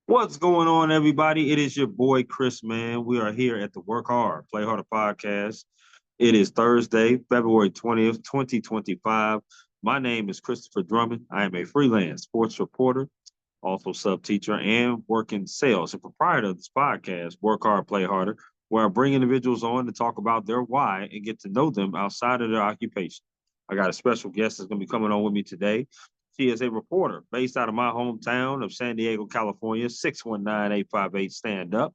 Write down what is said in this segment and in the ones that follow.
What's going on, everybody? It is your boy Chris, man. We are here at the Work Hard, Play Harder podcast. It is Thursday, February 20th, 2025. My name is Christopher Drummond. I am a freelance sports reporter, also sub teacher, and working sales and proprietor of this podcast, Work Hard, Play Harder, where I bring individuals on to talk about their why and get to know them outside of their occupation. I got a special guest that's going to be coming on with me today. She is a reporter based out of my hometown of San Diego, California, 619-858 Stand Up.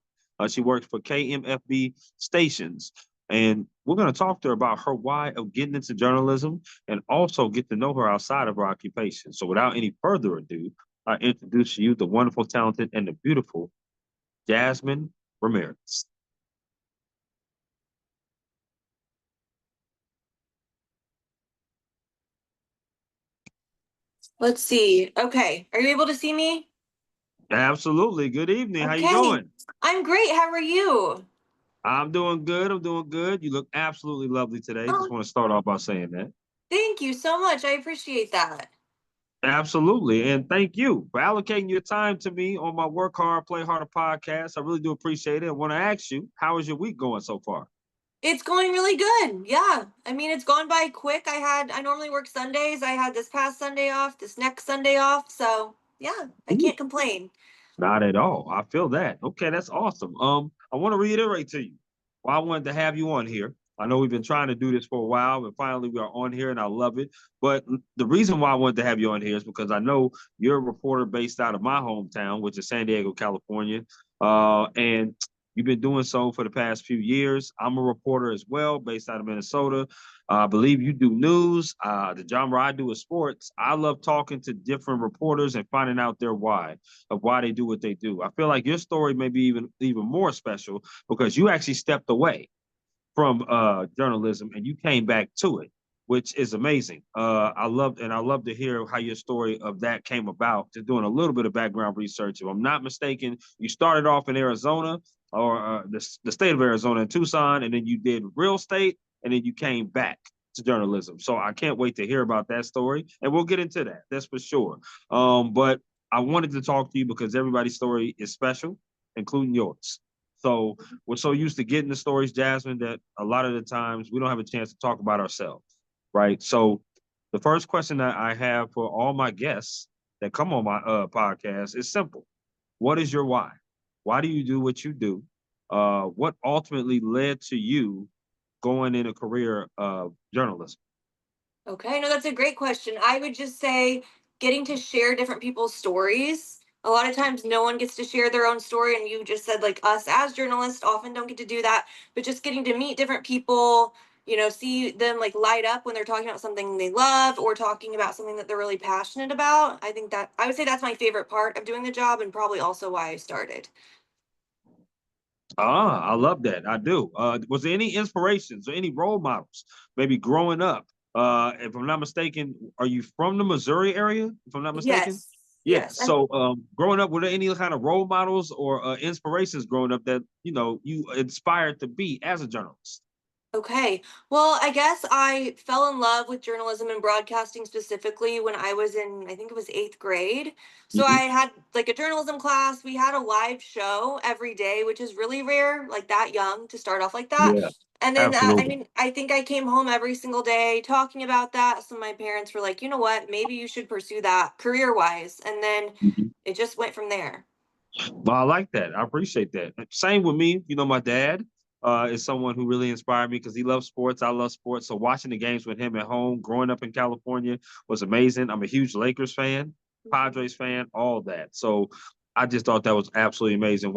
She works for KMFB stations. And we're going to talk to her about her why of getting into journalism and also get to know her outside of her occupation. So without any further ado, I introduce to you the wonderful, talented, and the beautiful Jasmine Ramirez. Let's see. Okay. Are you able to see me? Absolutely. Good evening. How you Okay. doing? I'm great. How are you? I'm doing good. I'm doing good. You look absolutely lovely today. Just Oh, want to start off by saying that. thank you so much. I appreciate that. Absolutely. And thank you for allocating your time to me on my Work Hard, Play Harder podcast. I really do appreciate it. I want to ask you, how is your week going so far? It's going really good. Yeah. I mean, it's gone by quick. I normally work Sundays. I had this past Sunday off, this next Sunday off. So, yeah, I Ooh, can't complain. not at all. I feel that. Okay, that's awesome. I want to reiterate to you why I wanted to have you on here. I know we've been trying to do this for a while, and finally we are on here, and I love it. But the reason why I wanted to have you on here is because I know you're a reporter based out of my hometown, which is San Diego, California, and you've been doing so for the past few years. I'm a reporter as well, based out of Minnesota. I believe you do news. The genre I do is sports. I love talking to different reporters and finding out their why of why they do what they do. I feel like your story may be even more special because you actually stepped away from journalism and you came back to it, which is amazing. I love to hear how your story of that came about. Just doing a little bit of background research. If I'm not mistaken, you started off in Arizona or the state of Arizona in Tucson, and then you did real estate, and then you came back to journalism. So I can't wait to hear about that story, and we'll get into that. That's for sure. But I wanted to talk to you because everybody's story is special, including yours. So we're so used to getting the stories, Jasmine, that a lot of the times we don't have a chance to talk about ourselves, right? So the first question that I have for all my guests that come on my podcast is simple. What is your why? Why do you do what you do? What ultimately led to you going in a career of journalism? Okay, no, that's a great question. I would just say getting to share different people's stories. A lot of times, no one gets to share their own story, and you just said, like, us as journalists often don't get to do that. But just getting to meet different people, see them like light up when they're talking about something they love or talking about something that they're really passionate about. I think that I would say that's my favorite part of doing the job, and probably also why I started. I love that. I do. Was there any inspirations or any role models, maybe growing up? If I'm not mistaken, are you from the Missouri area? If I'm not mistaken? Yes, Yeah. yes. So, growing up, were there any kind of role models or inspirations growing up that you inspired to be as a journalist? Okay. Well, I guess I fell in love with journalism and broadcasting specifically when I was in, I think it was eighth grade. So Hmm. I had like a journalism class. We had a live show every day, which is really rare, like that young to start off like that. Yeah, And then, I absolutely. mean, I think I came home every single day talking about that. So my parents were like, you know what, maybe you should pursue that career wise. And then Mhm. it just went from there. Well, I like that. I appreciate that. Same with me. My dad is someone who really inspired me because he loves sports. I love sports. So watching the games with him at home, growing up in California, was amazing. I'm a huge Lakers fan, Mhm. Padres fan, all that. So I just thought that was absolutely amazing.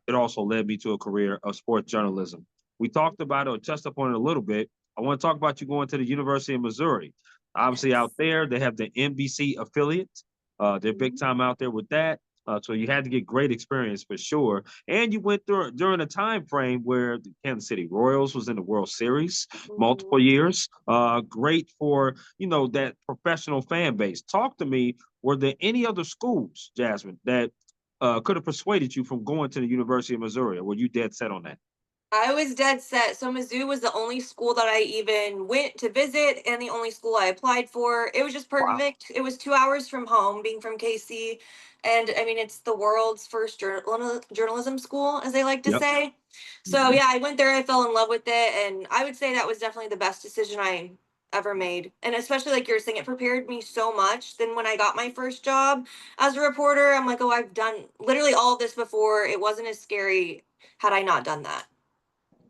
It also led me to a career of sports journalism. We talked about it or touched upon it a little bit. I want to talk about you going to the University of Missouri. Obviously, out Yes. there, they have the NBC affiliate. They're big Mhm. time out there with that. So you had to get great experience for sure. And you went through during a time frame where the Kansas City Royals was in the World Series multiple Mhm. years. Great for, that professional fan base. Talk to me. Were there any other schools, Jasmine, that could have persuaded you from going to the University of Missouri? Or were you dead set on that? I was dead set. So Mizzou was the only school that I even went to visit and the only school I applied for. It was just Wow. perfect. It was 2 hours from home, being from KC. And I mean, it's the world's first journalism school, as they like to Yep. say. So Mhm. yeah, I went there, I fell in love with it. And I would say that was definitely the best decision I ever made. And especially like you're saying, it prepared me so much. Then when I got my first job as a reporter, I'm like, oh, I've done literally all of this before. It wasn't as scary had I not done that.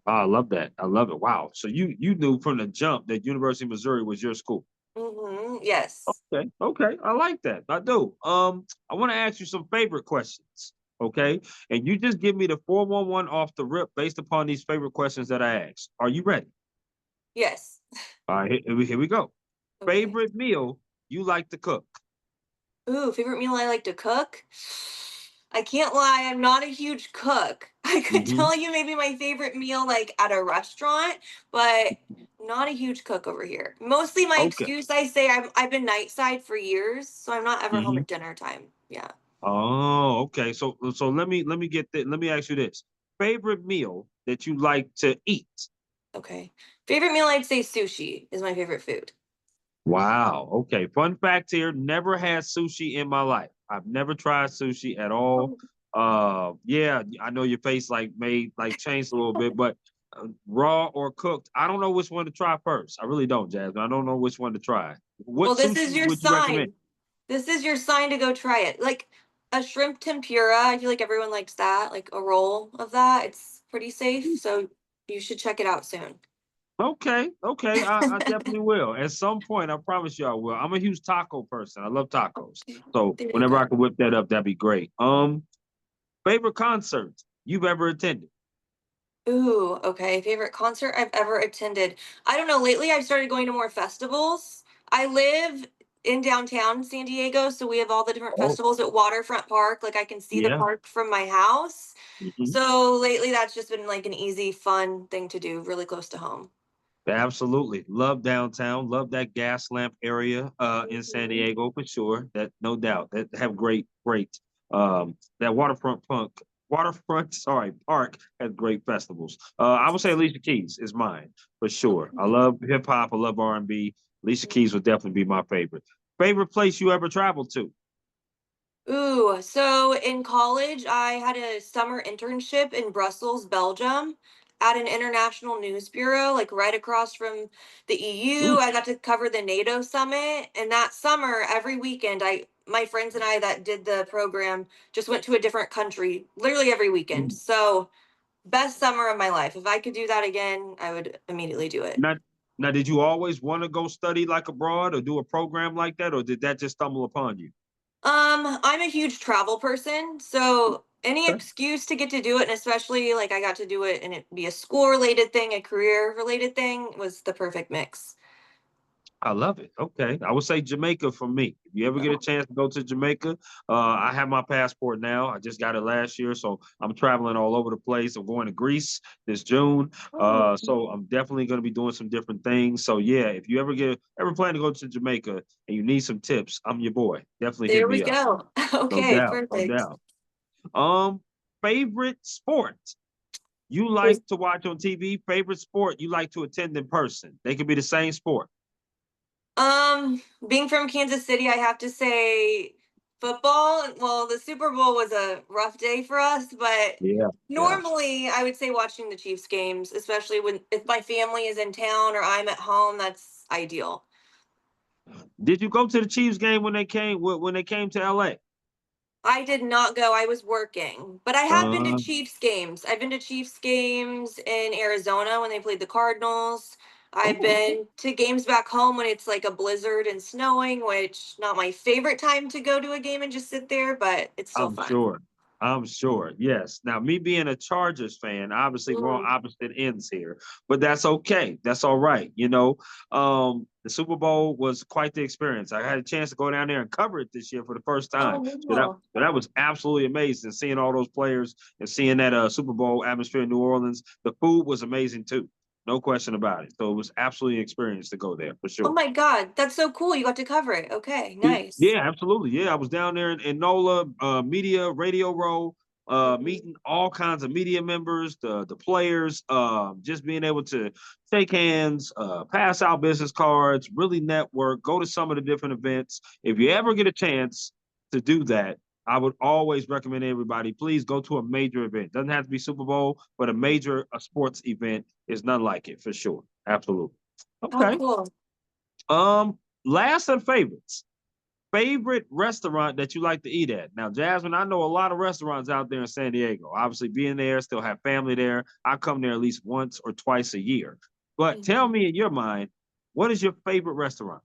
Oh, I love that. I love it. Wow. So you knew from the jump that University of Missouri was your school. Yes. Okay. Okay. I like that. I do. I want to ask you some favorite questions. Okay. And you just give me the 411 off the rip based upon these favorite questions that I asked. Are you ready? Yes. All right. Here we go. Okay. Favorite meal you like to cook? Ooh, favorite meal I like to cook? I can't lie, I'm not a huge cook. I could Hmm. tell you maybe my favorite meal like at a restaurant, but not a huge cook over here. Mostly my Okay. excuse I say I've been night side for years, so I'm not ever home Hmm. at dinner time. Yeah. Oh, okay. So let me get that. Let me ask you this. Favorite meal that you like to eat? Okay. Favorite meal I'd say sushi is my favorite food. Wow. Okay. Fun fact here, never had sushi in my life. I've never tried sushi at all. Oh. Yeah, I know your face like made like changed a little bit, but raw or cooked, I don't know which one to try first. I really don't, Jasmine. I don't know which one to try. What Well, this is sushi your would you recommend? sign. This is your sign to go try it. Like a shrimp tempura, I feel like everyone likes that, like a roll of that. It's pretty safe, so you should check it out soon. Okay, okay, I definitely will. At some point, I promise you I will. I'm a huge taco person. I love tacos. Okay, So there you whenever I go. can whip that up, that'd be great. Favorite concert you've ever attended? Ooh, okay. Favorite concert I've ever attended. I don't know. Lately, I've started going to more festivals. I live in downtown San Diego, so we have all the different Oh, festivals at Waterfront Park. Like I can see the yeah. park from my house. Mhm. So lately, that's just been like an easy, fun thing to do, really close to home. Absolutely. Love downtown. Love that gas lamp area in San Mhm. Diego for sure. That no doubt. That have great that waterfront, sorry, park has great festivals. I would say Alicia Keys is mine for sure. I love hip hop, I love R&B. Alicia Keys would definitely be my favorite. Favorite place you ever traveled to? Ooh, so in college, I had a summer internship in Brussels, Belgium, at an international news bureau, like right across from the Mm, EU. I got to cover the NATO summit, and that summer, every weekend, my friends and I that did the program just went to a different country, literally every weekend. mm. So, best summer of my life. If I could do that again, I would immediately do it. Now, now, did you always want to go study like abroad or do a program like that, or did that just stumble upon you? I'm a huge travel person, so any excuse to get to do it, and especially like I got to do it and it be a school related thing, a career related thing, was the perfect mix. I love it. Okay. I would say Jamaica for me. If you ever get a Oh, chance to go to Jamaica, I have my passport now. I just got it last year. So I'm traveling all over the place. I'm going to Greece this June. oh, So I'm definitely going to be doing some different things. So yeah, if you ever plan to go to Jamaica and you need some tips, I'm your boy. Definitely hit there we me up. go. No Okay, doubt. No perfect. doubt. Um, favorite sport you like to watch on TV, favorite sport you like to attend in person. They could be the same sport. Being from Kansas City, I have to say football. Well, the Super Bowl was a rough day for us, but Yeah. Yeah. normally I would say watching the Chiefs games, especially when if my family is in town or I'm at home, that's ideal. Did you go to the Chiefs game when they came to LA? I did not go. I was working, but I have been to Uh, Chiefs games. I've been to Chiefs games in Arizona when they played the Cardinals. I've oh, been to games back home when it's like a blizzard and snowing, which not my favorite time to go to a game and just sit there, but it's still I'm fun. sure. I'm sure. Yes. Now, me being a Chargers fan, obviously we're on Mm. opposite ends here, but that's okay. That's all right. The Super Bowl was quite the experience. I had a chance to go down there and cover it this year for the first time. Oh, So that no. so that was absolutely amazing. Seeing all those players and seeing that Super Bowl atmosphere in New Orleans. The food was amazing too. No question about it. So it was absolutely an experience to go there for Oh sure. my God, that's so cool. You got to cover it. Okay, nice. Yeah, absolutely. Yeah, I was down there in NOLA, Media Radio Row. Mhm. meeting all kinds of media members, the players, just being able to shake hands, pass out business cards, really network, go to some of the different events. If you ever get a chance to do that, I would always recommend everybody, please go to a major event. Doesn't have to be Super Bowl, but a major sports event is none like it for sure. Absolutely. Oh, Okay. cool. Last and favorites. Favorite restaurant that you like to eat at? Now, Jasmine, I know a lot of restaurants out there in San Diego. Obviously, being there, still have family there. I come there at least once or twice a year. But tell Mhm. me in your mind, what is your favorite restaurant?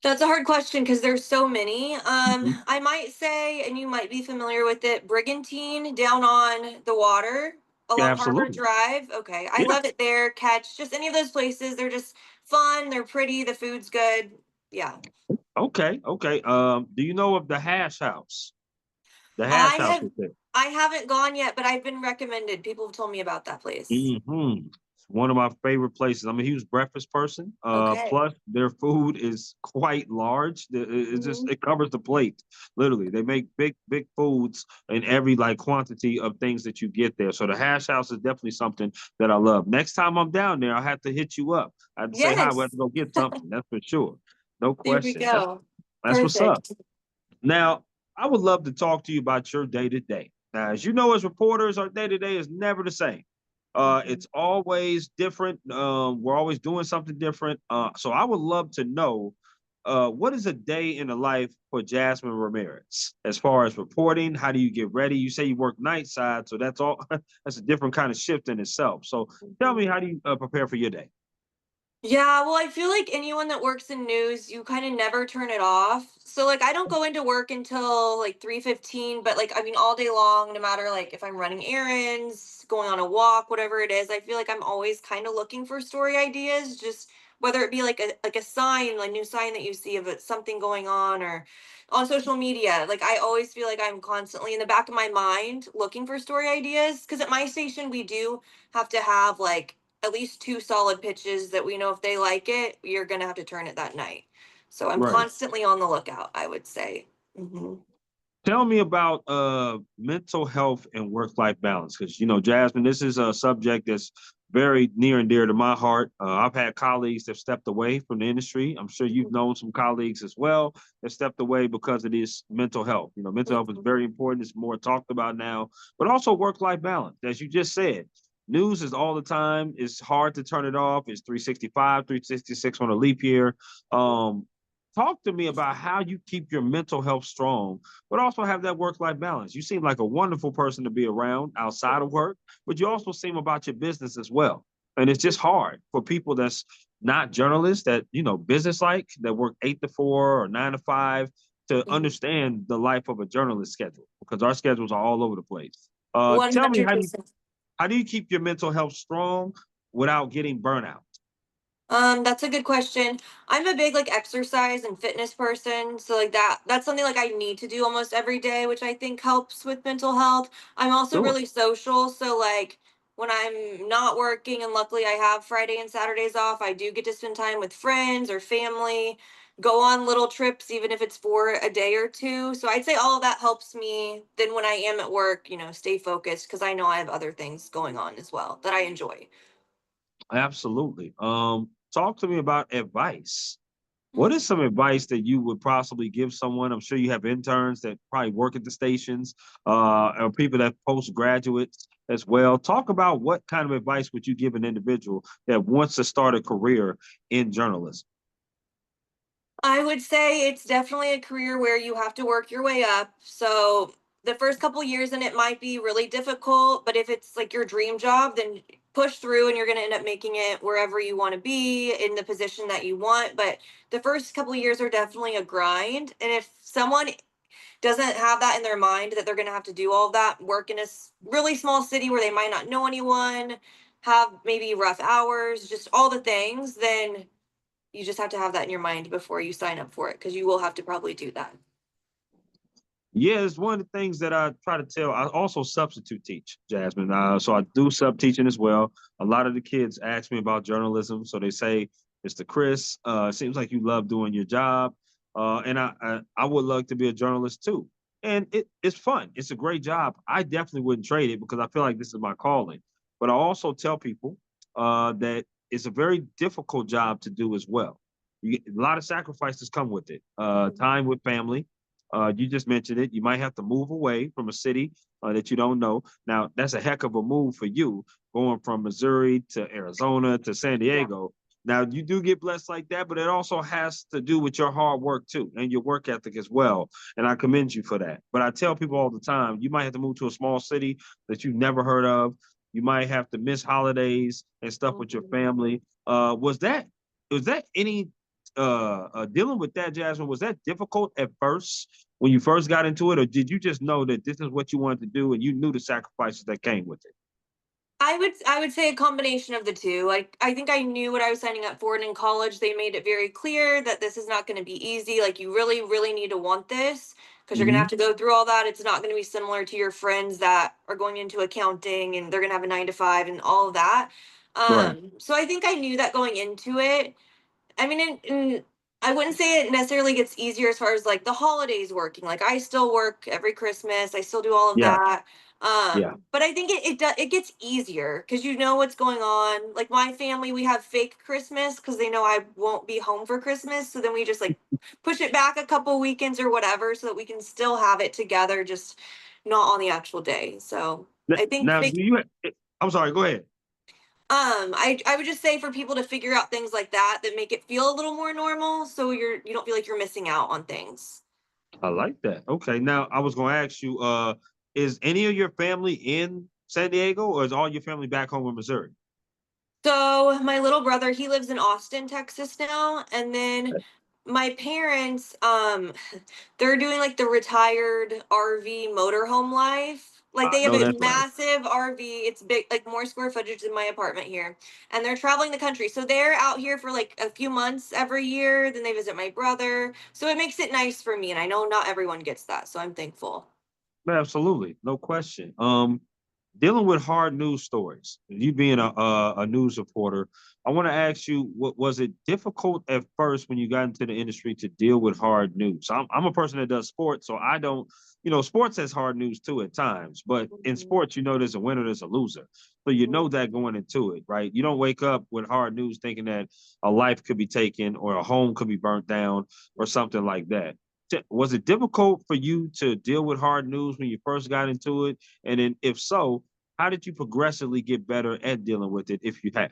That's a hard question because there's so many. Mhm. I might say, and you might be familiar with it, Brigantine down on the water Yeah, along Harbor absolutely. Drive. Okay, I Yeah. love it there. Catch just any of those places. They're just fun. They're pretty. The food's good. Yeah. Okay. Okay. Do you know of the Hash House? The I Hash House have is there. I haven't gone yet, but I've been recommended. People have told me about that place. It's one of my favorite places. I'm a huge breakfast person. Okay. Plus their food is quite large. It just Mhm. it covers the plate. Literally, they make big foods in every like quantity of things that you get there. So the Hash House is definitely something that I love. Next time I'm down there, I'll have to hit you up. I'd say hi. We have Yes. to go get something. That's for sure. No There we question. go. That's what's up. Perfect. Now, I would love to talk to you about your day to day. Now, as you know, as reporters, our day to day is never the same. Mhm. It's always different. We're always doing something different. So I would love to know what is a day in the life for Jasmine Ramirez as far as reporting? How do you get ready? You say you work night side, so that's all. That's a different kind of shift in itself. So tell me, Mhm. how do you prepare for your day? Yeah, well, I feel like anyone that works in news, you kind of never turn it off. So like I don't go into work until like 3:15, but like I mean all day long, no matter like if I'm running errands, going on a walk, whatever it is, I feel like I'm always kind of looking for story ideas, just whether it be like a sign, like new sign that you see of it, something going on or on social media. Like I always feel like I'm constantly in the back of my mind looking for story ideas because at my station we do have to have like at least two solid pitches that we know if they like it, you're going to have to turn it that night. So I'm Right. constantly on the lookout, I would say. Hmm. Tell me about mental health and work-life balance, because Jasmine, this is a subject that's very near and dear to my heart. I've had colleagues that stepped away from the industry. I'm sure you've known some colleagues as well that stepped away because of this mental health. Mental health is Hmm. very important. It's more talked about now, but also work-life balance, as you just said. News is all the time. It's hard to turn it off. It's 365, 366 on a leap year. Um, Talk to me about how you keep your mental health strong but also have that work-life balance. You seem like a wonderful person to be around outside of work, but you also seem about your business as well. And it's just hard for people that's not journalists, that business like that work 8 to 4 or 9 to 5 to Hmm. understand the life of a journalist schedule because our schedules are all over the place. Tell me, how do you 100%. how do you keep your mental health strong without getting burnout? That's a good question. I'm a big like exercise and fitness person, so like that's something like I need to do almost every day, which I think helps with mental health. I'm also Sure. really social, so like when I'm not working and luckily I have Friday and Saturdays off, I do get to spend time with friends or family, go on little trips even if it's for a day or two. So I'd say all of that helps me then when I am at work, stay focused because I know I have other things going on as well that I enjoy. Absolutely. Talk to me about advice. What is Mm. some advice that you would possibly give someone? I'm sure you have interns that probably work at the stations, or people that postgraduates as well. Talk about what kind of advice would you give an individual that wants to start a career in journalism? I would say it's definitely a career where you have to work your way up. So the first couple years in it might be really difficult, but if it's like your dream job, then push through and you're going to end up making it wherever you want to be in the position that you want. But the first couple years are definitely a grind. And if someone doesn't have that in their mind that they're going to have to do all of that, work in a really small city where they might not know anyone, have maybe rough hours, just all the things, then you just have to have that in your mind before you sign up for it because you will have to probably do that. Yeah, it's one of the things that I try to tell. I also substitute teach, Jasmine. So I do sub teaching as well. A lot of the kids ask me about journalism, so they say, "Mr. Chris, it seems like you love doing your job, and I would love to be a journalist too." and it's fun. It's a great job. I definitely wouldn't trade it because I feel like this is my calling. But I also tell people that it's a very difficult job to do as well. A lot of sacrifices come with it. Time with family. You just mentioned it. You might have to move away from a city that you don't know. Now, that's a heck of a move for you, going from Missouri to Arizona to San Yeah. Diego. Now, you do get blessed like that, but it also has to do with your hard work too and your work ethic as well. And I commend you for that. But I tell people all the time, you might have to move to a small city that you've never heard of. You might have to miss holidays and stuff with your Mhm. family. Was that any dealing with that, Jasmine? Was that difficult at first when you first got into it, or did you just know that this is what you wanted to do and you knew the sacrifices that came with it? I would say a combination of the two. Like I think I knew what I was signing up for, and in college they made it very clear that this is not going to be easy. Like you really, really need to want this because you're going to have Hmm. to go through all that. It's not going to be similar to your friends that are going into accounting and they're going to have a 9 to 5 and all of that. Right. So I think I knew that going into it. I mean, I wouldn't say it necessarily gets easier as far as like the holidays working. Like I still work every Christmas. I still do all of Yeah. that. Yeah. But I think it gets easier because you know what's going on. Like my family, we have fake Christmas because they know I won't be home for Christmas. So then we just like push it back a couple weekends or whatever so that we can still have it together, just not on the actual day. So I think Now, do you? I'm sorry. Go ahead. I would just say for people to figure out things like that that make it feel a little more normal, so you don't feel like you're missing out on things. I like that. Okay. Now, I was going to ask you, is any of your family in San Diego, or is all your family back home in Missouri? So my little brother, he lives in Austin, Texas now, and then my parents, they're doing like the retired RV motorhome life. Like I they have know a that's right. massive RV. It's big, like more square footage than my apartment here. And they're traveling the country. So they're out here for like a few months every year. Then they visit my brother. So it makes it nice for me. And I know not everyone gets that. So I'm thankful. Absolutely, no question. Dealing with hard news stories. You being a news reporter, I want to ask you, what was it difficult at first when you got into the industry to deal with hard news? I'm a person that does sports, so I don't, sports has hard news too at times. But in Mhm. sports, there's a winner, there's a loser, so you know that going into it, right? You don't wake up with hard news thinking that a life could be taken or a home could be burnt down or something like that. Was it difficult for you to deal with hard news when you first got into it? And then, if so, how did you progressively get better at dealing with it if you have?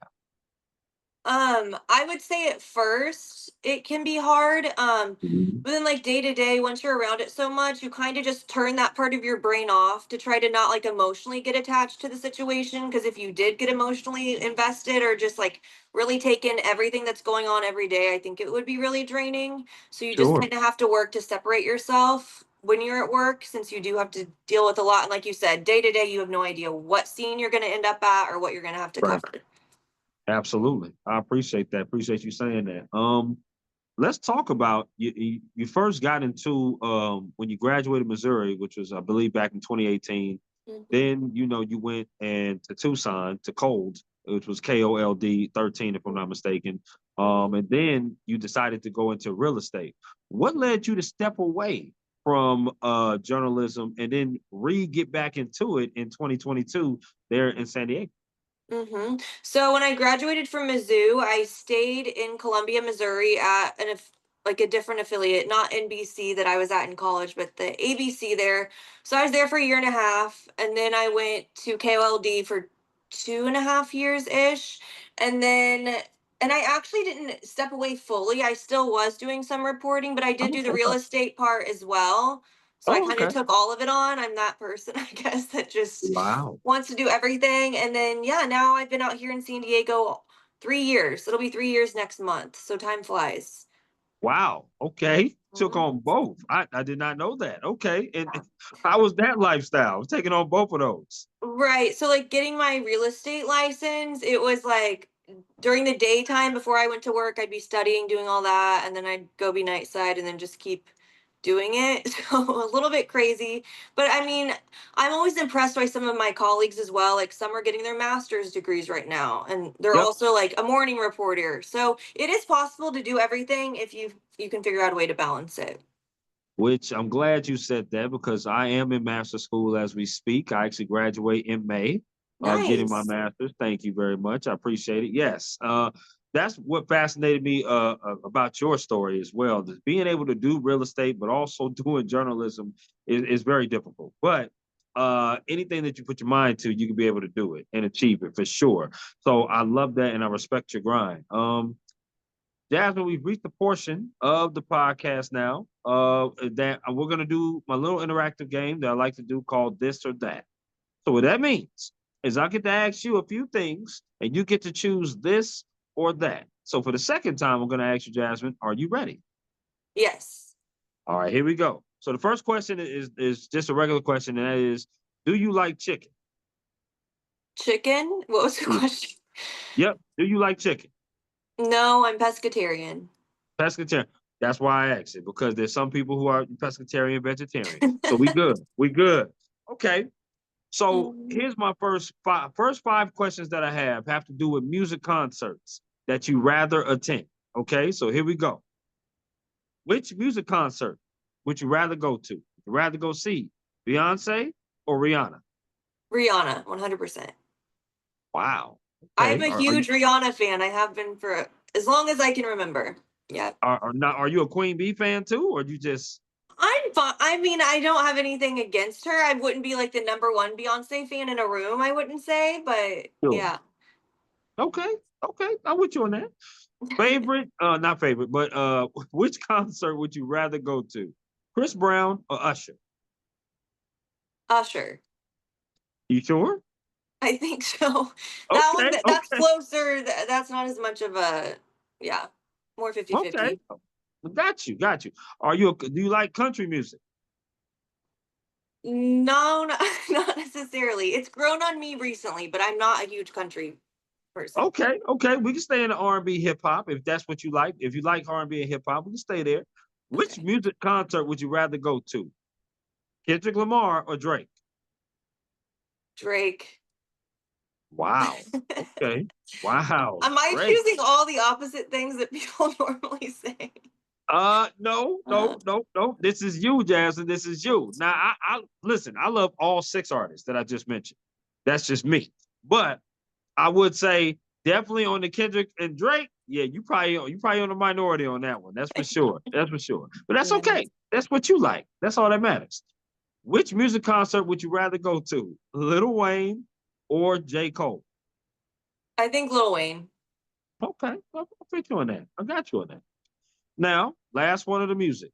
I would say at first it can be hard. Mhm. But then like day to day, once you're around it so much, you kind of just turn that part of your brain off to try to not like emotionally get attached to the situation. Cause if you did get emotionally invested or just like really take in everything that's going on every day, I think it would be really draining. So you just Sure. kind of have to work to separate yourself when you're at work, since you do have to deal with a lot. And like you said, day to day, you have no idea what scene you're going to end up at or what you're going to have to Right. cover. Absolutely. I appreciate that. Appreciate you saying that. Let's talk about you first got into when you graduated Missouri, which was I believe back in 2018. Mhm. Then you went and to Tucson to Cold, which was KOLD 13 if I'm not mistaken. Mhm. And then you decided to go into real estate. What led you to step away from journalism and then get back into it in 2022 there in San Diego? So when I graduated from Mizzou, I stayed in Columbia, Missouri at like a different affiliate, not NBC that I was at in college, but the ABC there. So I was there for a year and a half, and then I went to KOLD for 2.5 years ish, and then and I actually didn't step away fully. I still was doing some reporting, but I did Oh, do the real okay. estate part as well. So I Oh, kind of okay. took all of it on. I'm that person, I guess, that just Wow. wants to do everything. And then, yeah, now I've been out here in San Diego 3 years. It'll be 3 years next month. So time flies. Wow. Okay. Took Mhm. on both. I did not know that. Okay. And how was that lifestyle? Taking on both of those. Right. So, like, getting my real estate license, it was like during the daytime before I went to work, I'd be studying, doing all that. And then I'd go be night side and then just keep doing it. So, a little bit crazy. But I mean, I'm always impressed by some of my colleagues as well. Like, some are getting their master's degrees right now, and they're Yep. also like a morning reporter. So, it is possible to do everything if you can figure out a way to balance it. which I'm glad you said that because I am in master school as we speak. I actually graduate in May, getting my Nice. master's. Thank you very much. I appreciate it. Yes. That's what fascinated me about your story as well. Just being able to do real estate, but also doing journalism is very difficult. But anything that you put your mind to, you can be able to do it and achieve it for sure. So I love that and I respect your grind. Jasmine, we've reached the portion of the podcast now that we're going to do my little interactive game that I like to do called This or That. So, what that means is I get to ask you a few things and you get to choose this or that. So, for the second time, I'm going to ask you, Jasmine, are you ready? Yes. All right, here we go. So, the first question is just a regular question, and that is, do you like chicken? Chicken? What was the Yeah. question? Yep. Do you like chicken? No, I'm pescatarian. Pescatarian. That's why I asked it because there's some people who are pescatarian, vegetarian. So we good. We good. Okay. So Mm, here's my first five questions that I have to do with music concerts that you rather attend. Okay. So here we go. Which music concert would you rather go to? Would you rather go see Beyonce or Rihanna? Rihanna, 100%. Wow. I'm Okay. a huge Rihanna fan. I have been for as long as I can remember. Yeah. Are you a Queen Bee fan too, or you just I'm fine. I mean, I don't have anything against her. I wouldn't be like the number one Beyonce fan in a room, I wouldn't say, but sure? yeah. Okay. Okay. I'm with you on that. Favorite, not favorite, but which concert would you rather go to? Chris Brown or Usher? Usher. You sure? I think so. That one Okay, that's okay, closer. That's not as much of a yeah, more okay. 50-50. Got you, got you. Do you like country music? No, not, not necessarily. It's grown on me recently, but I'm not a huge country person. Okay, okay. We can stay in the R&B hip hop if that's what you like. If you like R&B and hip hop, we can stay there. Which Okay. music concert would you rather go to? Kendrick Lamar or Drake? Drake. Wow. Okay. Wow. Am I Drake. choosing all the opposite things that people normally say? No, Uh, no, no, no. This is you, Jasmine. This is you. Now, I listen. I love all six artists that I just mentioned. That's just me. But I would say definitely on the Kendrick and Drake. Yeah, you probably on the minority on that one. That's for sure. That's for sure. But that's yeah. okay. That's what you like. That's all that matters. Which music concert would you rather go to, Lil Wayne or J. Cole? I think Lil Wayne. Okay, I'll fit you on that. I got you on that. Now, last one of the music.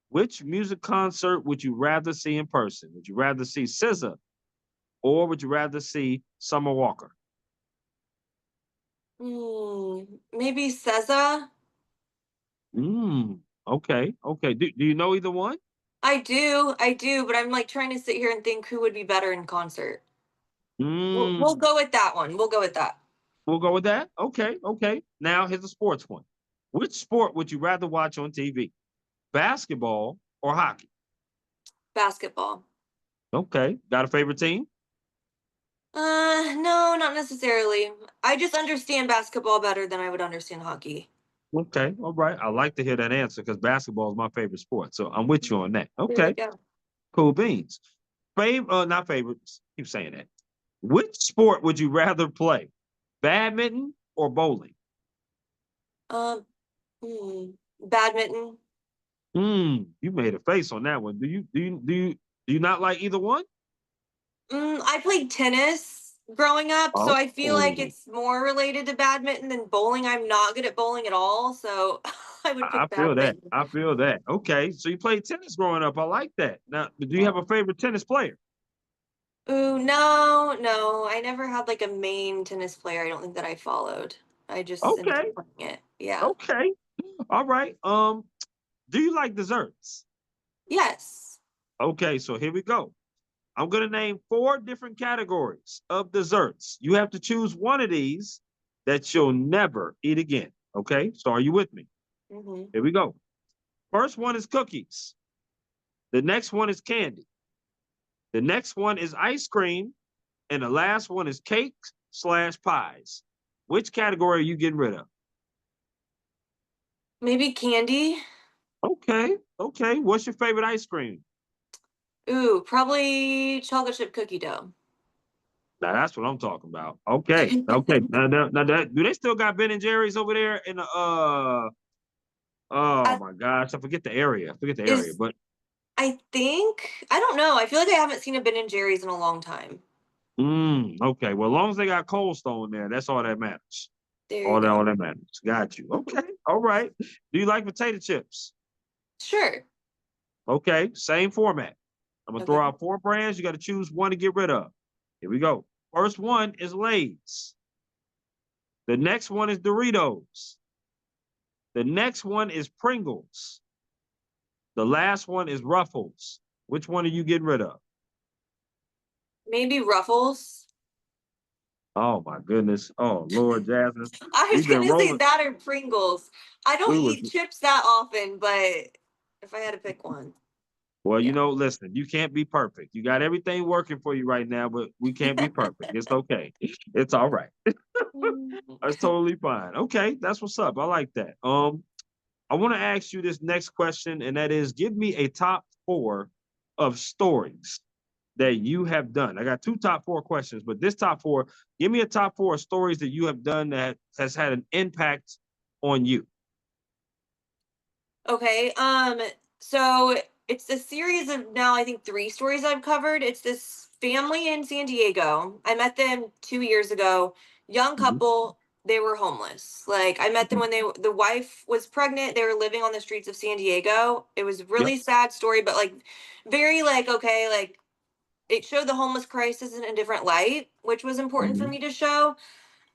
Which music concert would you rather see in person? Would you rather see SZA or would you rather see Summer Walker? Maybe SZA. Okay, okay. Do you know either one? I do, but I'm like trying to sit here and think who would be better in concert. We'll Mm, go with that one. We'll go with that. we'll go with that. Okay, okay. Now here's a sports one. Which sport would you rather watch on TV? Basketball or hockey? Basketball. Okay. Got a favorite team? No, not necessarily. I just understand basketball better than I would understand hockey. Okay, all right. I like to hear that answer because basketball is my favorite sport. So I'm with you on that. There we Okay, go. cool beans. Not favorites. Keep saying that. Which sport would you rather play? Badminton or bowling? Um, hmm, badminton. You made a face on that one. Do you not like either one? I played tennis growing up, so I feel like Oh, it's more related to badminton than bowling. I'm not good at bowling at all, so I would I pick feel that. badminton. I feel that. Okay, so you played tennis growing up. I like that. Now, do you Yeah. have a favorite tennis player? Ooh, no, no. I never had like a main tennis player. I don't think that I followed. I just ended Okay, up playing it. Yeah. okay, all right. Do you like desserts? Yes. Okay, so here we go. I'm gonna name four different categories of desserts. You have to choose one of these that you'll never eat again. Okay, so are you with me? Hmm. Here we go. First one is cookies. The next one is candy. The next one is ice cream. And the last one is cakes/pies. Which category are you getting rid of? Maybe candy. Okay, okay. What's your favorite ice cream? Ooh, probably chocolate chip cookie dough. Now that's what I'm talking about. Okay, okay. Now that, do they still got Ben and Jerry's over there in the oh I, my gosh, I forget the area. I forget the area, is but I think I don't know. I feel like I haven't seen a Ben and Jerry's in a long time. okay. Well, as long as they got Cold Stone there, that's all that matters. There you All go. that matters. Got you. Okay. All right. Do you like potato chips? Sure. Okay. Same format. I'm gonna throw Okay. out 4 brands. You got to choose one to get rid of. Here we go. First one is Lay's. The next one is Doritos. The next one is Pringles. The last one is Ruffles. Which one are you getting rid of? Maybe Ruffles. Oh my goodness. Oh Lord, Jasmine. I was We've been gonna say rolling. that or Pringles. I don't We was eat chips that often, but if I had to pick one, well, yeah. listen, you can't be perfect. You got everything working for you right now, but we can't be perfect. It's okay. It's all right. Mm. It's totally fine. Okay, that's what's up. I like that. I want to ask you this next question, and that is give me a top four of stories that you have done. I got two top four questions, but this top four, give me a top four of stories that you have done that has had an impact on you. Okay. So it's a series of now I think three stories I've covered. It's this family in San Diego. I met them 2 years ago. Young Mhm, couple. They were homeless. Like I met them mhm. when the wife was pregnant. They were living on the streets of San Diego. It was a Yep. really sad story, but like very like okay, like it showed the homeless crisis in a different light, which was important for Hmm. me to show.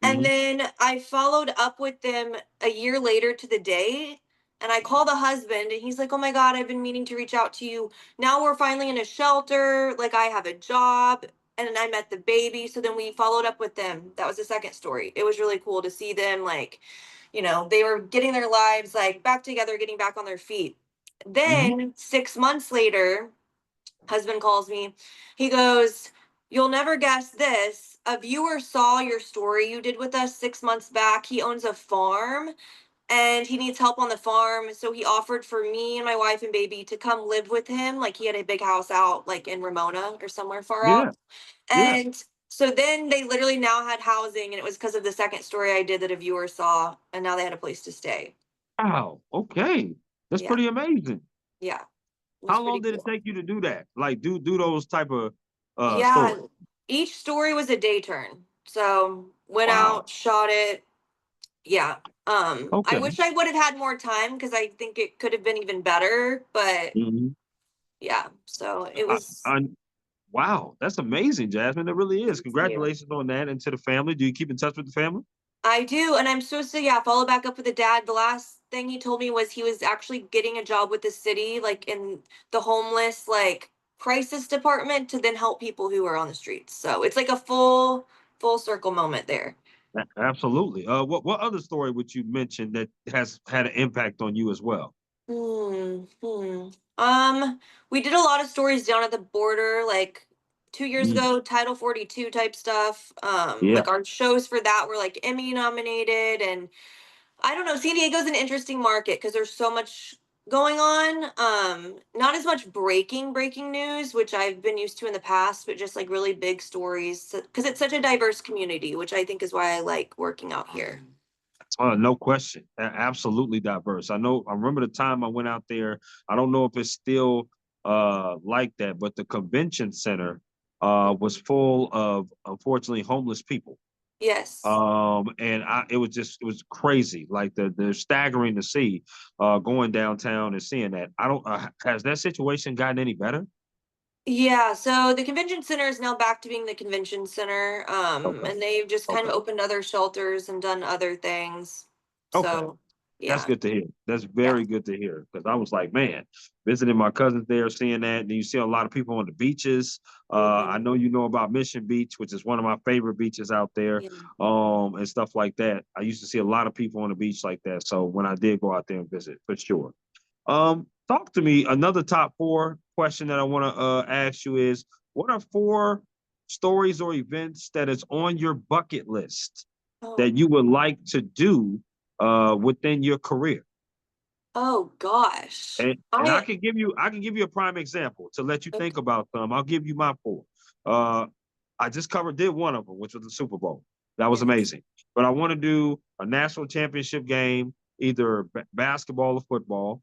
And Hmm. then I followed up with them a year later to the day. And I call the husband and he's like, "Oh my God, I've been meaning to reach out to you. Now we're finally in a shelter. Like I have a job." And then I met the baby. So then we followed up with them. That was the second story. It was really cool to see them like, they were getting their lives like back together, getting back on their feet. Hmm. Then 6 months later, husband calls me. He goes, "You'll never guess this. A viewer saw your story you did with us 6 months back. He owns a farm and he needs help on the farm. So he offered for me and my wife and baby to come live with him. Like he had a big house out like in Ramona or somewhere far Yeah. out. Yeah. And so then they literally now had housing and it was because of the second story I did that a viewer saw and now they had a place to stay. Wow. Okay. That's Yeah. pretty amazing. Yeah. It was How long pretty did it cool. take you to do that? Like do those type of Yeah, stories? each story was a day turn. So went Wow. out, shot it. Yeah. I Okay. wish I would have had more time because I think it could have been even better. But Hmm. yeah, so it I, was. I, wow, that's amazing, Jasmine. It really is. Thank you. Congratulations on that, and to the family. Do you keep in touch with the family? I do, and I'm supposed to follow back up with the dad. The last thing he told me was he was actually getting a job with the city, like in the homeless crisis department to then help people who are on the streets. So it's like a full circle moment there. Absolutely. What other story would you mention that has had an impact on you as well? Hmm. We did a lot of stories down at the border, like 2 years Mm, ago, Title 42 type stuff. yeah. Like our shows for that were like Emmy nominated, and I don't know, San Diego's an interesting market because there's so much going on. Not as much breaking news, which I've been used to in the past, but just like really big stories because it's such a diverse community, which I think is why I like working out here. No question. Absolutely diverse. I remember the time I went out there. I don't know if it's still like that, but the convention center was Mhm. full of unfortunately homeless people. Yes. And it was crazy, like the staggering to see going downtown and seeing that. I don't has that situation gotten any better? Yeah, so the convention center is now back to being the convention center. Okay. And they've just kind Okay. of opened other shelters and done other things. Okay. So, That's yeah. good to hear. That's Yeah. very good to hear because I was like, man, visiting my cousins there, seeing that, and you see a lot of people on the beaches. I Hmm. know you know about Mission Beach, which is one of my favorite beaches out there, Yeah. and stuff like that. I used to see a lot of people on the beach like that. So when I did go out there and visit, for sure. Talk to me. Another top four question that I want to ask you is, what are four stories or events that is on your bucket list Oh. that you would like to do within your career? Oh gosh. And I can give you a prime example to let you Okay. think about some. I'll give you my four. Uh, I just did one of them, which was the Super Bowl. That was Yes. amazing. But I want to do a national championship game, either basketball or football.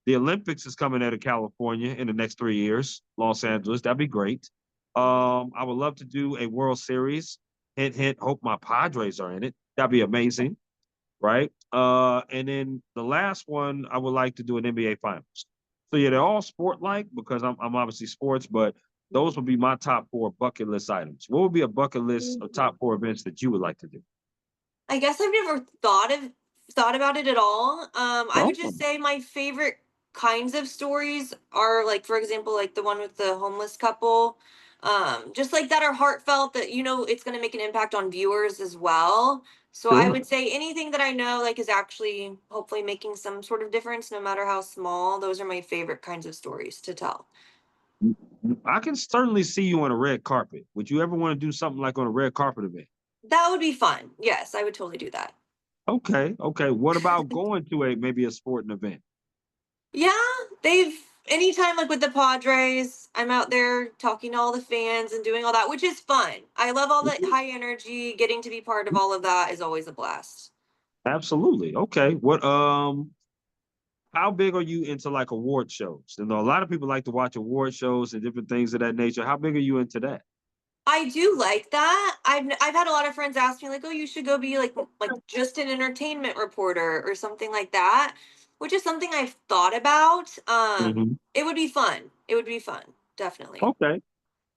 The Olympics is coming out of California in the next 3 years, Los Angeles. That'd be great. I would love to do a World Series. Hint, hint. Hope my Padres are in it. That'd be amazing, right? And then the last one, I would like to do an NBA Finals. So yeah, they're all sport like because I'm obviously sports, but those would be my top four bucket list items. What would be a bucket list of top four events that you would like to do? I guess I've never thought about it at all. I would Oh, just say my favorite kinds of stories are like, for example, like the one with the homeless couple. Just like that are heartfelt that it's gonna make an impact on viewers as well. So I sure. would say anything that I know like is actually hopefully making some sort of difference, no matter how small. Those are my favorite kinds of stories to tell. I can certainly see you on a red carpet. Would you ever want to do something like on a red carpet event? That would be fun. Yes, I would totally do that. Okay, okay. What about going to maybe a sporting event? Yeah, they've anytime like with the Padres, I'm out there talking to all the fans and doing all that, which is fun. I love all the high energy. Getting to be part of all of that is always a blast. Absolutely. Okay. How big are you into like award shows? You know, a lot of people like to watch award shows and different things of that nature. How big are you into that? I do like that. I've had a lot of friends ask me like, "Oh, you should go be like just an entertainment reporter or something like that," which is something I've thought about. Mhm. It would be fun. It would be fun, definitely. Okay.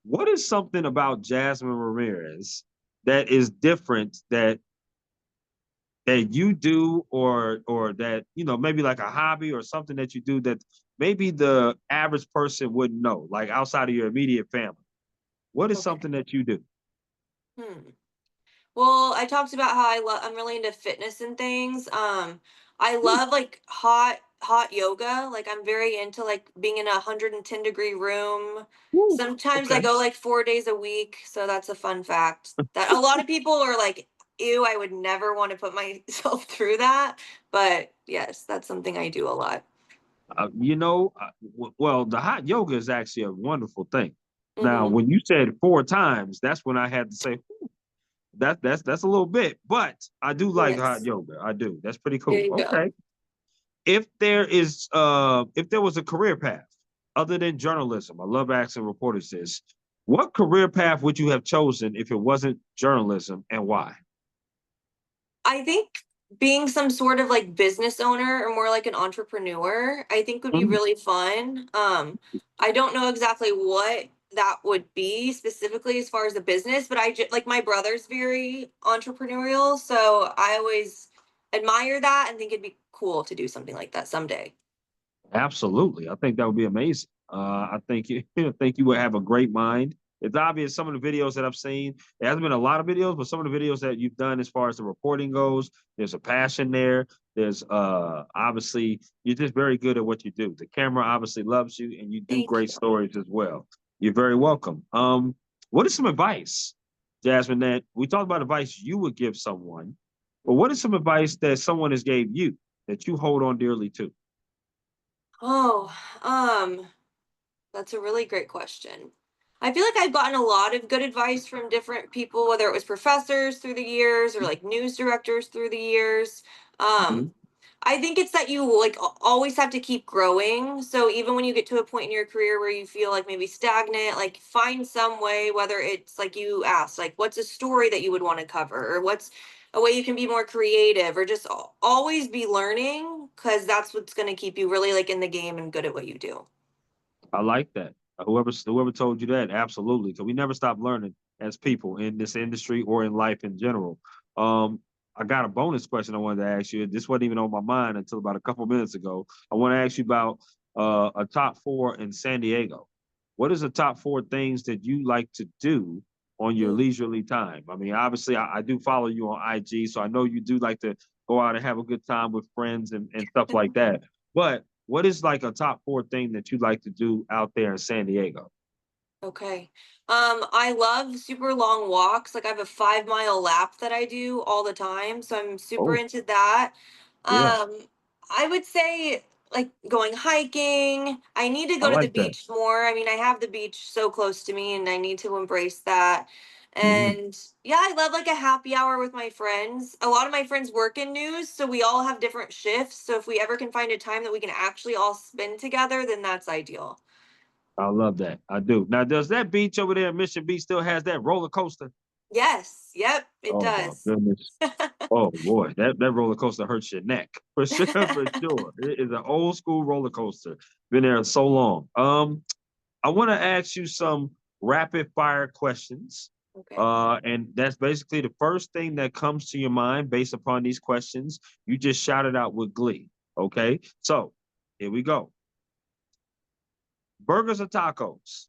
What is something about Jasmine Ramirez that is different that you do or that, maybe like a hobby or something that you do that maybe the average person wouldn't know, like outside of your immediate family? What is Okay. something that you do? Hmm. Well, I talked about how I'm really into fitness and things. I Hmm, love like hot yoga. Like I'm very into like being in a 110-degree room. woo, Sometimes I okay. go like 4 days a week, so that's a fun fact. That a lot of people are like, "Ew, I would never want to put myself through that." But yes, that's something I do a lot. Well, the hot yoga is actually a wonderful thing. Now, Hmm. when you said 4 times, that's when I had to say that's a little bit, but I do like hot Yes. yoga. I do. That's pretty There cool. you go. Okay. If there was a career path other than journalism, I love asking reporters this. What career path would you have chosen if it wasn't journalism and why? I think being some sort of like business owner or more like an entrepreneur, I think would be Mhm. really fun. I don't know exactly what that would be specifically as far as a business, but like my brother's very entrepreneurial, so I always admire that and think it'd be cool to do something like that someday. Absolutely. I think that would be amazing. I think you I think you would have a great mind. It's obvious some of the videos that I've seen. There hasn't been a lot of videos, but some of the videos that you've done as far as the reporting goes, there's a passion there. There's obviously you're just very good at what you do. The camera obviously loves you and you do Thank great you. stories as well. You're very welcome. What is some advice, Jasmine, that we talked about advice you would give someone, but what is some advice that someone has gave you that you hold on dearly to? Oh, that's a really great question. I feel like I've gotten a lot of good advice from different people, whether it was professors through the years or like news directors through the years. Um, Mhm. I think it's that you like always have to keep growing. So even when you get to a point in your career where you feel like maybe stagnant, like find some way, whether it's like you asked, like what's a story that you would want to cover, or what's a way you can be more creative, or just always be learning, because that's what's going to keep you really like in the game and good at what you do. I like that. Whoever told you that, absolutely. Because we never stop learning as people in this industry or in life in general. Um, I got a bonus question I wanted to ask you. This wasn't even on my mind until about a couple minutes ago. I want to ask you about a top four in San Diego. What is the top four things that you like to do on your leisurely time? I mean, obviously, I do follow you on IG, so I know you do like to go out and have a good time with friends and stuff like that. But what is like a top four thing that you like to do out there in San Diego? Okay. I love super long walks. Like I have a 5 mile lap that I do all the time. So I'm super Oh, into that. yeah. I would say like going hiking. I need to I go to the like that. beach more. I mean, I have the beach so close to me and I need to embrace that. Mhm. And yeah, I love like a happy hour with my friends. A lot of my friends work in news, so we all have different shifts. So if we ever can find a time that we can actually all spend together, then that's ideal. I love that. I do. Now, does that beach over there in Mission Beach still has that roller coaster? Yes. Yep, it Oh my does. goodness. Oh boy, that roller coaster hurts your neck for sure, for sure. It is an old school roller coaster. Been there so long. I want to ask you some rapid fire questions. Okay. And that's basically the first thing that comes to your mind based upon these questions. You just shout it out with glee. Okay. So here we go. Burgers or tacos?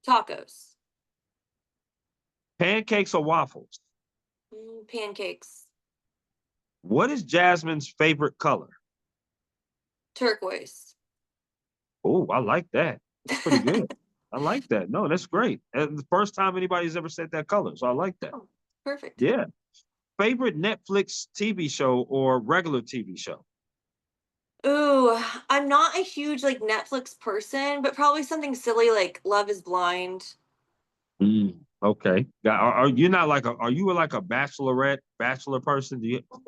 Tacos. Pancakes or waffles? Pancakes. What is Jasmine's favorite color? Turquoise. Oh, I like that. That's pretty good. I like that. No, that's great. And the first time anybody's ever said that color. So I like that. Oh, perfect. Yeah. Favorite Netflix TV show or regular TV show? Ooh, I'm not a huge like Netflix person, but probably something silly like Love is Blind. Okay. Are you not like are you like a bachelor person?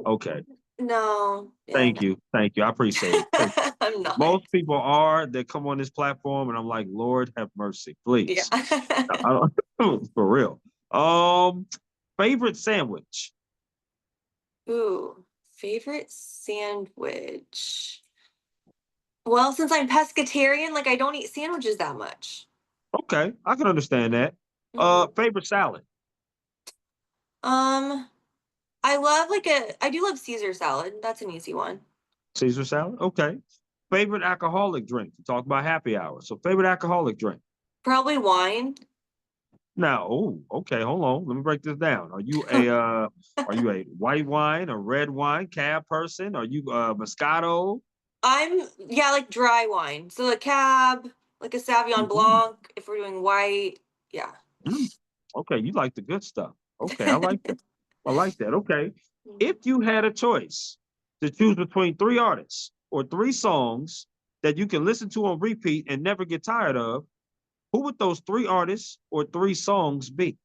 Okay. No, yeah, Thank no. you. Thank you. I appreciate it. 'Cause I'm not. most people are that come on this platform, and I'm like, Lord have mercy, Yeah. please. I don't, for real. Um, favorite sandwich. Ooh, favorite sandwich. Well, since I'm pescatarian, like I don't eat sandwiches that much. Okay, I can understand that. Hmm. Favorite salad. Um, I do love Caesar salad. That's an easy one. Caesar salad. Okay. Favorite alcoholic drink. You talk about happy hour. So favorite alcoholic drink. Probably wine. Now, oh, okay, hold on. Let me break this down. Are you a white wine, a red wine, cab person? Are you Moscato? Yeah, like dry wine. So a cab, like a Sauvignon Mhm. Blanc, if we're doing white. Yeah. Mm. Okay, you like the good stuff. Okay, I like that. I like that. Okay. If you had a choice to choose between three artists or three songs that you can listen to on repeat and never get tired of, who would those three artists or three songs be?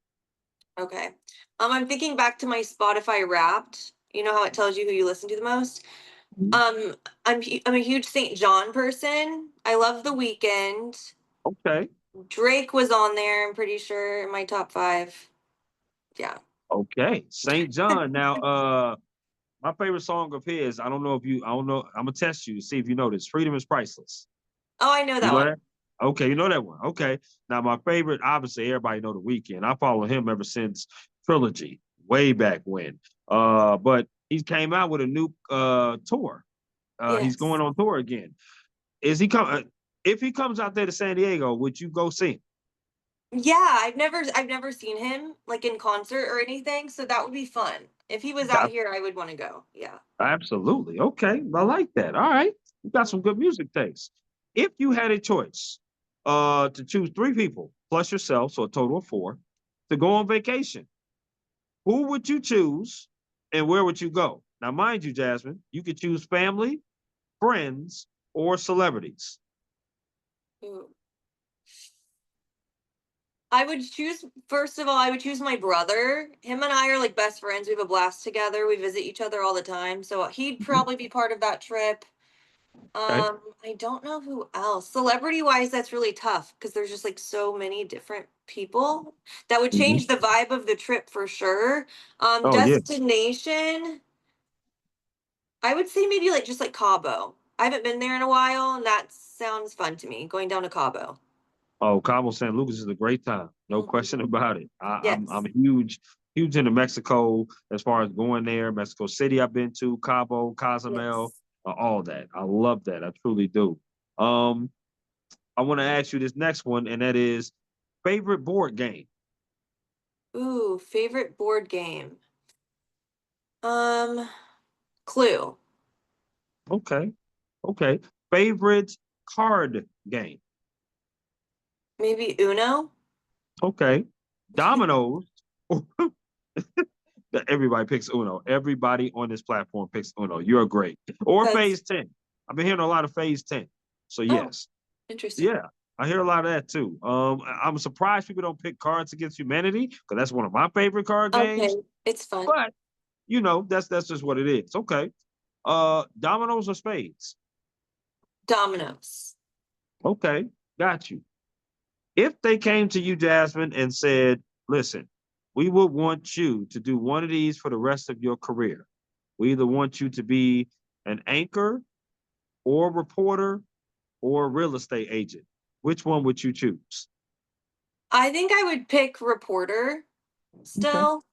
Okay. I'm thinking back to my Spotify Wrapped. You know how it tells you who you listen to the most? Mhm. Um, I'm a huge St. John person. I love The Weeknd. Okay. Drake was on there, I'm pretty sure, in my top five. Yeah. Okay. St. John. Now, my favorite song of his, I don't know, I'm gonna test you to see if you know this. Freedom is Priceless. Oh, I know You that know one. that? Okay, you know that one. Okay. Now my favorite, obviously, everybody know the Weekend. I follow him ever since Trilogy, way back when. But he came out with a new tour. He's Yes. going on tour again. Is he come? If he comes out there to San Diego, would you go see him? Yeah, I've never seen him like in concert or anything, so that would be fun. If he was out That- here, I would want to go. Yeah. Absolutely. Okay, I like that. All right, you got Mhm. some good music taste. If you had a choice, to choose three people plus yourself, so a total of four, to go on vacation, who would you choose and where would you go? Now, mind you, Jasmine, you could choose family, friends, or celebrities. Ooh. I would choose, first of all, I would choose my brother. Him and I are like best friends. We have a blast together. We visit each other all the time. So he'd Mhm. probably be part of that trip. Okay. I don't know who else. Celebrity wise, that's really tough because there's just like so many different people that would Mhm. change the vibe of the trip for sure. Oh, yeah. Destination, I would say maybe like just like Cabo. I haven't been there in a while, and that sounds fun to me, going down to Cabo. Oh, Cabo San Lucas is a great time. No question Mhm. about it. I'm Yes. huge into Mexico as far as going there. Mexico City, I've been to, Cabo, Cozumel, Yes. all that. I love that. I truly do. Um, I want to ask you this next one, and that is favorite board game. Ooh, favorite board game. Um, Clue. Okay. Okay. Favorite card game. Maybe Uno. Okay. Dominoes. Everybody picks Uno. Everybody on this platform picks Uno. You're great. Or That's Phase 10. I've been hearing a lot of phase 10. So Oh, yes. interesting. Yeah. I hear a lot of that too. I'm surprised people don't pick Cards Against Humanity because that's one of my favorite card Okay, games. it's fun. But that's just what it is. Okay. Dominoes or spades? Dominoes. Okay, got you. If they came to you, Jasmine, and said, listen, we would want you to do one of these for the rest of your career. We either want you to be an anchor or reporter or real estate agent. Which one would you choose? I think I would pick reporter Okay. still,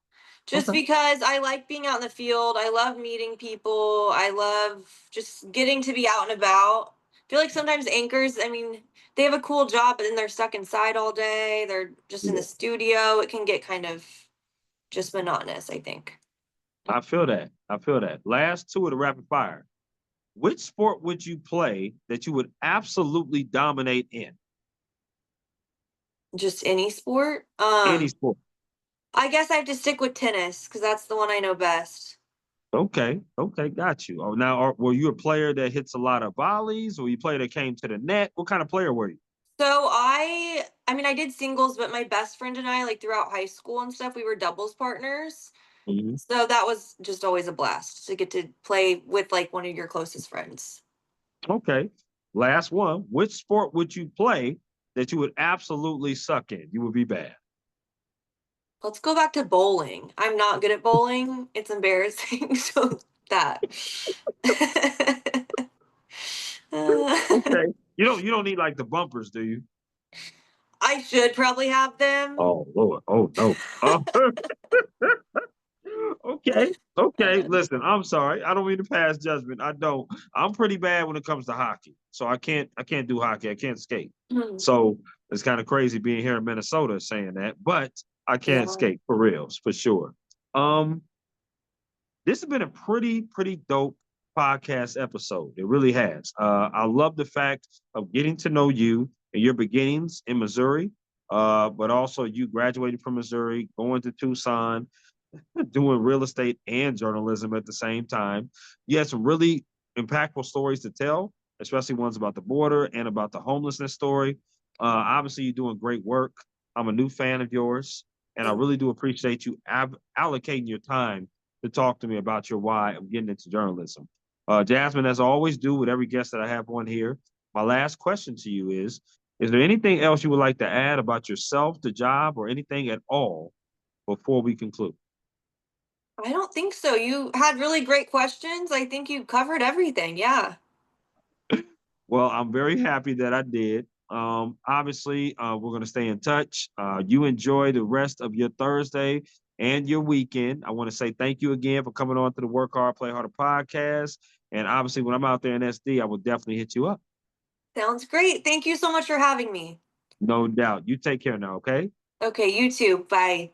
just Okay. because I like being out in the field. I love meeting people. I love just getting to be out and about. I feel like sometimes anchors, I mean, they have a cool job, but then they're stuck inside all day. They're just in the Yeah. studio. It can get kind of just monotonous, I think. I feel that. I feel that. Last two of the rapid fire. Which sport would you play that you would absolutely dominate in? Just any sport. Any sport. I guess I have to stick with tennis because that's the one I know best. Okay. Okay. Got you. Oh, now, were you a player that hits a lot of volleys, or you player that came to the net? What kind of player were you? So I mean I did singles, but my best friend and I, like throughout high school and stuff, we were doubles partners. Mhm. So that was just always a blast to get to play with like one of your closest friends. Okay. Last one. Which sport would you play that you would absolutely suck in? You would be bad. Let's go back to bowling. I'm not good at bowling. It's embarrassing. So that. Uh, Okay. You don't need like the bumpers, do you? I should probably have them. Oh Lord. Oh no. Oh, okay. Okay. Uh, Listen, I'm sorry. I don't mean to pass judgment. I don't. I'm pretty bad when it comes to hockey. So I can't do hockey. I can't skate. hmm, So it's kind of crazy being here in Minnesota saying that, but I can't yeah. skate for reals, for sure. Um, this has been a pretty dope podcast episode. It really has. I love the fact of getting to know you and your beginnings in Missouri, but also you graduating from Missouri, going to Tucson, doing real estate and journalism at the same time. You had some really impactful stories to tell, especially ones about the border and about the homelessness story. Obviously, you're doing great work. I'm a new fan of yours, and I Thank really do appreciate you allocating your time to talk to me about your why of getting into journalism. Jasmine, as I always do with every guest that I have on here, my last question to you is there anything else you would like to add about yourself, the job, or anything at all before we conclude? I don't think so. You had really great questions. I think you covered everything. Yeah. Well, I'm very happy that I did. Obviously, we're going to stay in touch. You enjoy the rest of your Thursday and your weekend. I want to say thank you again for coming on to the Work Hard, Play Harder podcast. And obviously, when I'm out there in SD, I will definitely hit you up. Sounds great. Thank you so much for having me. No doubt. You take care now, okay? Okay, you too. Bye.